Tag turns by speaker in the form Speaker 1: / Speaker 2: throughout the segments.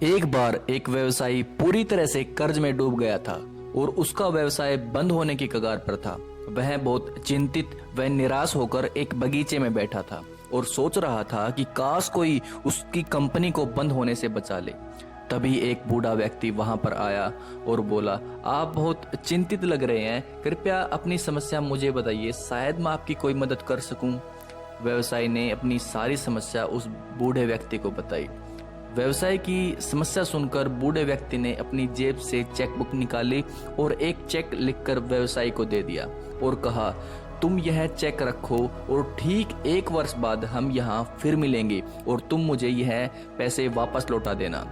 Speaker 1: एक बार एक व्यवसायी पूरी तरह से कर्ज में डूब गया था और उसका व्यवसाय बंद होने की कगार पर था। वह बहुत चिंतित व निराश होकर एक बगीचे में बैठा था और सोच रहा था कि काश कोई उसकी कंपनी को बंद होने से बचा ले। तभी एक बूढ़ा व्यक्ति वहां पर आया और बोला, आप बहुत चिंतित लग रहे हैं, कृपया अपनी समस्या मुझे बताइए, शायद मैं आपकी कोई मदद कर सकूं। व्यवसायी ने अपनी सारी समस्या उस बूढ़े व्यक्ति को बताई। व्यवसाय की समस्या सुनकर बूढ़े व्यक्ति ने अपनी जेब से चेकबुक निकाली और एक चेक लिखकर व्यवसायी को दे दिया और कहा, तुम यह चेक रखो और ठीक 1 वर्ष बाद हम यहाँ फिर मिलेंगे और तुम मुझे यह पैसे वापस लौटा देना।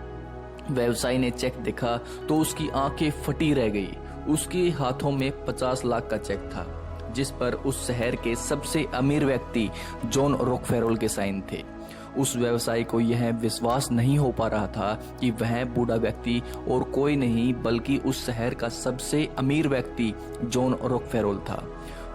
Speaker 1: व्यवसायी ने चेक देखा तो उसकी आंखें फटी रह गई। उसके हाथों में 50 लाख का चेक था जिस पर उस शहर के सबसे अमीर व्यक्ति जॉन रॉकफेलर के साइन थे। उस व्यवसायी को यह विश्वास नहीं हो पा रहा था कि वह बूढ़ा व्यक्ति और कोई नहीं बल्कि उस शहर का सबसे अमीर व्यक्ति जॉन रॉकफेलर था।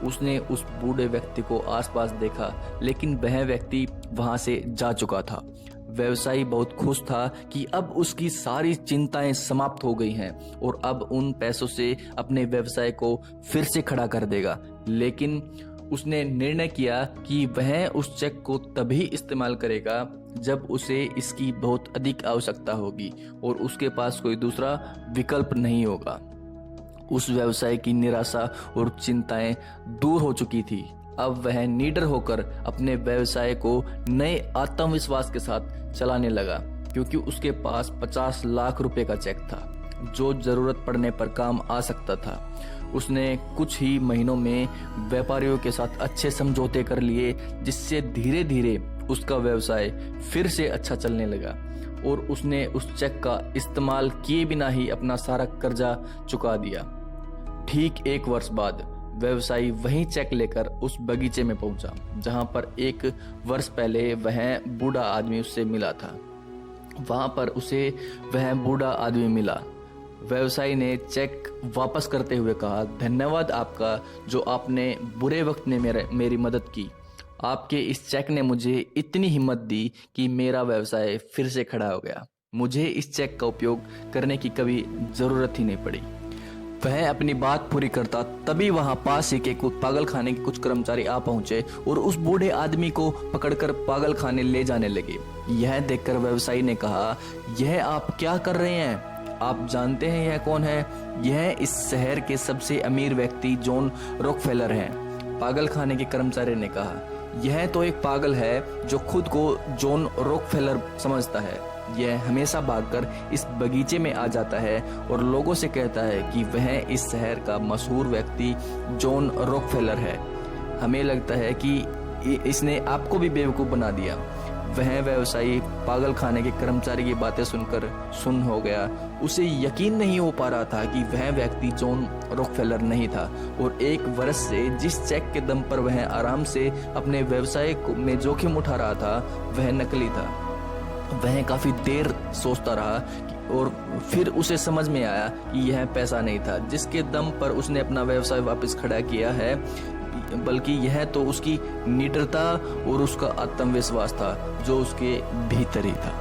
Speaker 1: उसने उस बूढ़े व्यक्ति को आसपास देखा लेकिन वह व्यक्ति वहां से जा चुका था। व्यवसायी बहुत खुश था कि अब उसकी सारी चिंताएं समाप्त हो गई हैं और अब उन पैसों से अपने व्यवसाय को फिर से खड़ा कर देगा। लेकिन उसने निर्णय किया कि वह उस चेक को तभी इस्तेमाल करेगा जब उसे इसकी बहुत अधिक आवश्यकता होगी और उसके पास कोई दूसरा विकल्प नहीं होगा। उस व्यवसाय की निराशा और चिंताएं दूर हो चुकी थी। अब वह निडर होकर अपने व्यवसाय को नए आत्मविश्वास के साथ चलाने लगा क्योंकि उसके पास 50 लाख रुपए का चेक था जो जरूरत पड़ने पर काम आ सकता था। उसने कुछ ही महीनों में व्यापारियों के साथ अच्छे समझौते कर लिए जिससे धीरे धीरे उसका व्यवसाय फिर से अच्छा चलने लगा और उसने उस चेक का इस्तेमाल किए बिना ही अपना सारा कर्जा चुका दिया। ठीक 1 वर्ष बाद व्यवसायी वही चेक लेकर उस बगीचे में पहुंचा जहां पर 1 वर्ष पहले वह बूढ़ा आदमी उससे मिला था। वहां पर उसे वह बूढ़ा आदमी मिला। व्यवसायी ने चेक वापस करते हुए कहा, धन्यवाद आपका जो आपने बुरे वक्त में मेरी मदद की। आपके इस चेक ने मुझे इतनी हिम्मत दी कि मेरा व्यवसाय फिर से खड़ा हो गया। मुझे इस चेक का उपयोग करने की कभी जरूरत ही नहीं पड़ी। वह अपनी बात पूरी करता तभी वहां पास ही के पागल खाने के कुछ कर्मचारी आ पहुंचे और उस बूढ़े आदमी को पकड़कर पागल खाने ले जाने लगे। यह देखकर व्यवसायी ने कहा, यह आप क्या कर रहे हैं? आप जानते हैं यह कौन है? यह इस शहर के सबसे अमीर व्यक्ति जॉन रॉकफेलर हैं। पागल खाने के कर्मचारी ने कहा, यह तो एक पागल है जो खुद को जॉन रॉकफेलर समझता है। यह हमेशा भागकर इस बगीचे में आ जाता है और लोगों से कहता है कि वह इस शहर का मशहूर व्यक्ति जॉन रॉकफेलर है। हमें लगता है कि इसने आपको भी बेवकूफ बना दिया। वह व्यवसायी पागल खाने के कर्मचारी की बातें सुनकर सुन्न हो गया। उसे यकीन नहीं हो पा रहा था कि वह व्यक्ति जॉन रॉकफेलर नहीं था और 1 वर्ष से जिस चेक के दम पर वह आराम से अपने व्यवसाय में जोखिम उठा रहा था वह नकली था। वह काफी देर सोचता रहा और फिर उसे समझ में आया कि यह पैसा नहीं था जिसके दम पर उसने अपना व्यवसाय वापस खड़ा किया है, बल्कि यह तो उसकी निडरता और उसका आत्मविश्वास था जो उसके भीतर ही था।